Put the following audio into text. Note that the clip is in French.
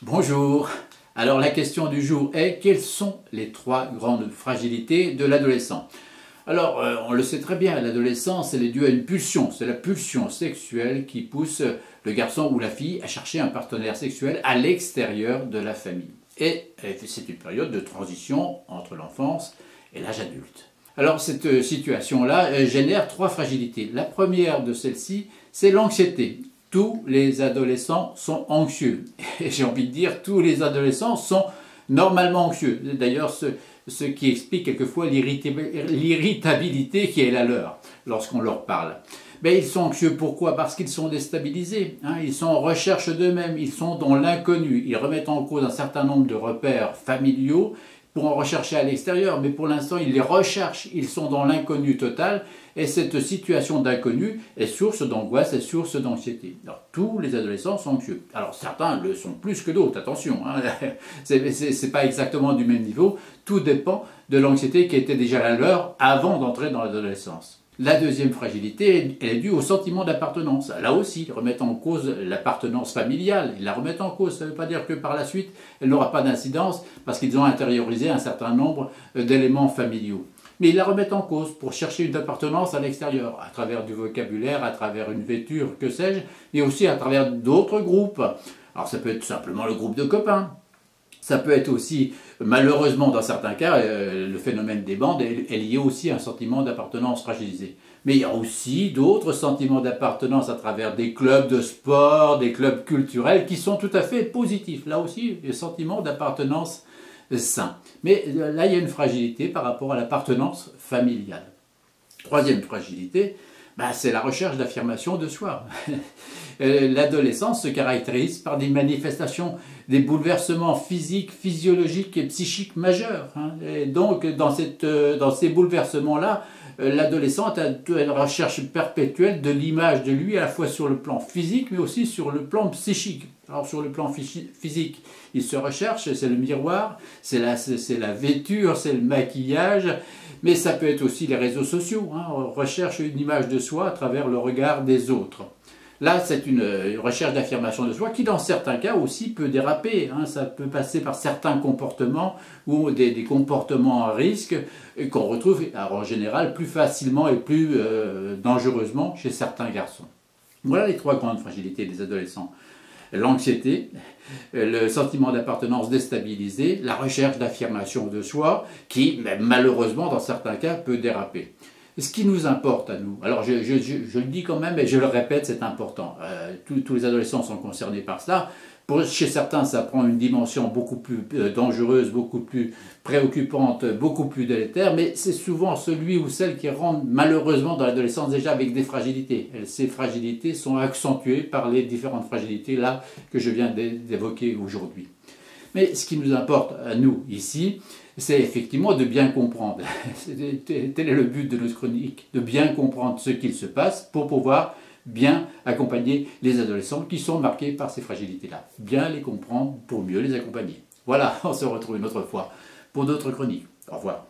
Bonjour. Alors la question du jour est: quelles sont les trois grandes fragilités de l'adolescent? Alors on le sait très bien, l'adolescence elle est due à une pulsion, c'est la pulsion sexuelle qui pousse le garçon ou la fille à chercher un partenaire sexuel à l'extérieur de la famille. Et c'est une période de transition entre l'enfance et l'âge adulte. Alors cette situation-là génère trois fragilités. La première de celles-ci, c'est l'anxiété. Tous les adolescents sont anxieux. Et j'ai envie de dire, tous les adolescents sont normalement anxieux. D'ailleurs, ce qui explique quelquefois l'irritabilité qui est la leur lorsqu'on leur parle. Mais ils sont anxieux pourquoi? Parce qu'ils sont déstabilisés, ils sont en recherche d'eux-mêmes, ils sont dans l'inconnu, ils remettent en cause un certain nombre de repères familiaux pour en rechercher à l'extérieur, mais pour l'instant ils les recherchent, ils sont dans l'inconnu total, et cette situation d'inconnu est source d'angoisse, est source d'anxiété. Alors tous les adolescents sont anxieux. Alors certains le sont plus que d'autres, attention, c'est pas exactement du même niveau, tout dépend de l'anxiété qui était déjà la leur avant d'entrer dans l'adolescence. La deuxième fragilité, elle est due au sentiment d'appartenance. Là aussi, ils remettent en cause l'appartenance familiale. Ils la remettent en cause. Ça ne veut pas dire que par la suite, elle n'aura pas d'incidence parce qu'ils ont intériorisé un certain nombre d'éléments familiaux. Mais ils la remettent en cause pour chercher une appartenance à l'extérieur, à travers du vocabulaire, à travers une vêture, que sais-je, mais aussi à travers d'autres groupes. Alors ça peut être tout simplement le groupe de copains. Ça peut être aussi, malheureusement dans certains cas, le phénomène des bandes est lié aussi à un sentiment d'appartenance fragilisé. Mais il y a aussi d'autres sentiments d'appartenance à travers des clubs de sport, des clubs culturels qui sont tout à fait positifs. Là aussi, des sentiments d'appartenance sains. Mais là, il y a une fragilité par rapport à l'appartenance familiale. Troisième fragilité, c'est la recherche d'affirmation de soi. L'adolescence se caractérise par des manifestations, des bouleversements physiques, physiologiques et psychiques majeurs. Et donc, dans ces bouleversements-là, l'adolescent a une recherche perpétuelle de l'image de lui, à la fois sur le plan physique, mais aussi sur le plan psychique. Alors, sur le plan physique, il se recherche, c'est le miroir, c'est la vêture, c'est le maquillage, mais ça peut être aussi les réseaux sociaux. On recherche une image de soi à travers le regard des autres. Là, c'est une recherche d'affirmation de soi qui, dans certains cas aussi, peut déraper. Ça peut passer par certains comportements ou des comportements à risque qu'on retrouve en général plus facilement et plus dangereusement chez certains garçons. Voilà les trois grandes fragilités des adolescents. L'anxiété, le sentiment d'appartenance déstabilisé, la recherche d'affirmation de soi qui, malheureusement, dans certains cas, peut déraper. Ce qui nous importe à nous, alors je le dis quand même et je le répète, c'est important, tous les adolescents sont concernés par cela. Chez certains, ça prend une dimension beaucoup plus dangereuse, beaucoup plus préoccupante, beaucoup plus délétère, mais c'est souvent celui ou celle qui rentre malheureusement dans l'adolescence déjà avec des fragilités. Et ces fragilités sont accentuées par les différentes fragilités là que je viens d'évoquer aujourd'hui. Mais ce qui nous importe à nous ici, c'est effectivement de bien comprendre. Tel est le but de notre chronique, de bien comprendre ce qu'il se passe pour pouvoir bien accompagner les adolescents qui sont marqués par ces fragilités-là. Bien les comprendre pour mieux les accompagner. Voilà, on se retrouve une autre fois pour d'autres chroniques. Au revoir.